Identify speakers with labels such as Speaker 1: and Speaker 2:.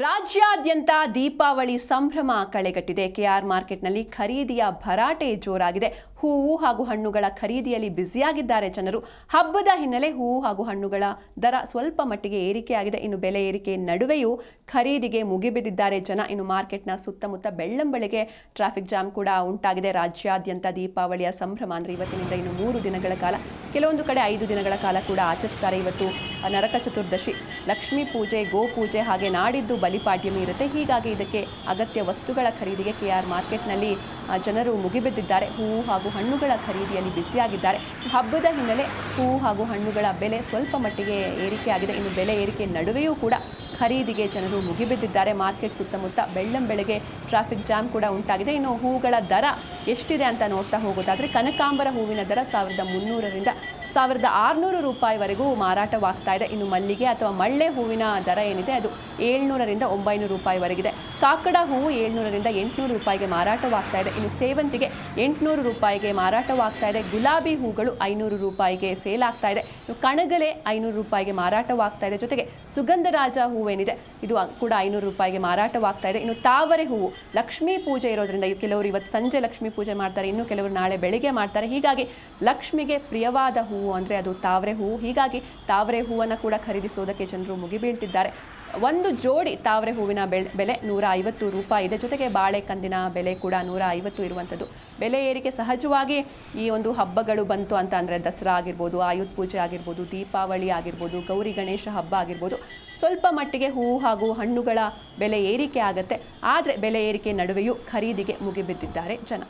Speaker 1: ರಾಜ್ಯಾದ್ಯಂತ ದೀಪಾವಳಿ ಸಂಭ್ರಮ ಕಳೆಗಟ್ಟಿದೆ. ಕೆಆರ್ ಮಾರ್ಕೆಟ್ನಲ್ಲಿ ಖರೀದಿಯ ಭರಾಟೆ ಜೋರಾಗಿದೆ. ಹೂವು ಹಾಗೂ ಹಣ್ಣುಗಳ ಖರೀದಿಯಲ್ಲಿ ಬ್ಯುಸಿಯಾಗಿದ್ದಾರೆ ಜನರು. ಹಬ್ಬದ ಹಿನ್ನೆಲೆ ಹೂವು ಹಾಗೂ ಹಣ್ಣುಗಳ ದರ ಸ್ವಲ್ಪ ಮಟ್ಟಿಗೆ ಏರಿಕೆಯಾಗಿದೆ. ಇನ್ನು ಬೆಲೆ ಏರಿಕೆ ನಡುವೆಯೂ ಖರೀದಿಗೆ ಮುಗಿಬಿದ್ದಿದ್ದಾರೆ ಜನ. ಇನ್ನು ಮಾರ್ಕೆಟ್ನ ಸುತ್ತಮುತ್ತ ಬೆಳ್ಳಂಬೆಳಗ್ಗೆ ಟ್ರಾಫಿಕ್ ಜಾಮ್ ಕೂಡ ಉಂಟಾಗಿದೆ. ರಾಜ್ಯಾದ್ಯಂತ ದೀಪಾವಳಿಯ ಸಂಭ್ರಮ ಅಂದರೆ ಇವತ್ತಿನಿಂದ ಇನ್ನು 3 ದಿನಗಳ ಕಾಲ, ಕೆಲವೊಂದು ಕಡೆ 5 ದಿನಗಳ ಕಾಲ ಕೂಡ ಆಚರಿಸ್ತಾರೆ. ಇವತ್ತು ನರಕ ಚತುರ್ದಶಿ, ಲಕ್ಷ್ಮೀ ಪೂಜೆ, ಗೋಪೂಜೆ, ಹಾಗೆ ನಾಡಿದ್ದು ಬಲಿಪಾಡ್ಯಮಿ ಇರುತ್ತೆ. ಹೀಗಾಗಿ ಇದಕ್ಕೆ ಅಗತ್ಯ ವಸ್ತುಗಳ ಖರೀದಿಗೆ ಕೆಆರ್ ಮಾರ್ಕೆಟ್ನಲ್ಲಿ ಜನರು ಮುಗಿಬಿದ್ದಿದ್ದಾರೆ. ಹೂವು ಹಾಗೂ ಹಣ್ಣುಗಳ ಖರೀದಿಯಲ್ಲಿ ಬ್ಯುಸಿಯಾಗಿದ್ದಾರೆ. ಹಬ್ಬದ ಹಿನ್ನೆಲೆ ಹೂವು ಹಾಗೂ ಹಣ್ಣುಗಳ ಬೆಲೆ ಸ್ವಲ್ಪ ಮಟ್ಟಿಗೆ ಏರಿಕೆಯಾಗಿದೆ. ಇನ್ನು ಬೆಲೆ ಏರಿಕೆ ನಡುವೆಯೂ ಕೂಡ ಖರೀದಿಗೆ ಜನರು ಮುಗಿಬಿದ್ದಿದ್ದಾರೆ. ಮಾರ್ಕೆಟ್ ಸುತ್ತಮುತ್ತ ಬೆಳ್ಳಂಬೆಳಗ್ಗೆ ಟ್ರಾಫಿಕ್ ಜಾಮ್ ಕೂಡ ಉಂಟಾಗಿದೆ. ಇನ್ನು ಹೂವುಗಳ ದರ ಎಷ್ಟಿದೆ ಅಂತ ನೋಡ್ತಾ ಹೋಗೋದಾದರೆ, ಕನಕಾಂಬರ ಹೂವಿನ ದರ 1300ರಿಂದ 1600 ರೂಪಾಯಿವರೆಗೂ ಮಾರಾಟವಾಗ್ತಾ ಇದೆ. ಇನ್ನು ಮಲ್ಲಿಗೆ ಅಥವಾ ಮಳ್ಳೆ ಹೂವಿನ ದರ ಏನಿದೆ ಅದು 700ರಿಂದ 900 ರೂಪಾಯಿವರೆಗಿದೆ. ಕಾಕಡ ಹೂವು 700ರಿಂದ 800 ರೂಪಾಯಿಗೆ ಮಾರಾಟವಾಗ್ತಾ ಇದೆ. ಇನ್ನು ಸೇವಂತಿಗೆ 800 ರೂಪಾಯಿಗೆ ಮಾರಾಟವಾಗ್ತಾ ಇದೆ. ಗುಲಾಬಿ ಹೂಗಳು 500 ರೂಪಾಯಿಗೆ ಸೇಲ್ ಆಗ್ತಾ ಇದೆ. ಇನ್ನು ಕಣಗಲೆ 500 ರೂಪಾಯಿಗೆ ಮಾರಾಟವಾಗ್ತಾ ಇದೆ. ಜೊತೆಗೆ ಸುಗಂಧರಾಜ ಹೂವೇನಿದೆ ಇದು ಕೂಡ 500 ರೂಪಾಯಿಗೆ ಮಾರಾಟವಾಗ್ತಾ ಇದೆ. ಇನ್ನು ತಾವರೆ ಹೂವು ಲಕ್ಷ್ಮೀ ಪೂಜೆ ಇರೋದ್ರಿಂದ ಕೆಲವರು ಇವತ್ತು ಸಂಜೆ ಲಕ್ಷ್ಮೀ ಪೂಜೆ ಮಾಡ್ತಾರೆ, ಇನ್ನು ಕೆಲವರು ನಾಳೆ ಬೆಳಿಗ್ಗೆ ಮಾಡ್ತಾರೆ. ಹೀಗಾಗಿ ಲಕ್ಷ್ಮಿಗೆ ಪ್ರಿಯವಾದ ಹೂವು ಅಂದರೆ ಅದು ತಾವರೆ ಹೂವು. ಹೀಗಾಗಿ ತಾವರೆ ಹೂವನ್ನು ಕೂಡ ಖರೀದಿಸೋದಕ್ಕೆ ಜನರು ಮುಗಿಬೀಳ್ತಿದ್ದಾರೆ. ಒಂದು ಜೋಡಿ ತಾವರೆ ಹೂವಿನ ಬೆಲೆ 150 ರೂಪಾಯಿ ಇದೆ. ಜೊತೆಗೆ ಬಾಳೆಕಂದಿನ ಬೆಲೆ ಕೂಡ 150 ಇರುವಂಥದ್ದು. ಬೆಲೆ ಏರಿಕೆ ಸಹಜವಾಗಿ ಈ ಒಂದು ಹಬ್ಬಗಳು ಬಂತು ಅಂತ ಅಂದರೆ ದಸರಾ ಆಗಿರ್ಬೋದು, ಆಯುಧ ಪೂಜೆ ಆಗಿರ್ಬೋದು, ದೀಪಾವಳಿ ಆಗಿರ್ಬೋದು, ಗೌರಿ ಗಣೇಶ ಹಬ್ಬ ಆಗಿರ್ಬೋದು, ಸ್ವಲ್ಪ ಮಟ್ಟಿಗೆ ಹೂವು ಹಾಗೂ ಹಣ್ಣುಗಳ ಬೆಲೆ ಏರಿಕೆ ಆಗುತ್ತೆ. ಆದರೆ ಬೆಲೆ ಏರಿಕೆ ನಡುವೆಯೂ ಖರೀದಿಗೆ ಮುಗಿಬಿದ್ದಿದ್ದಾರೆ ಜನ.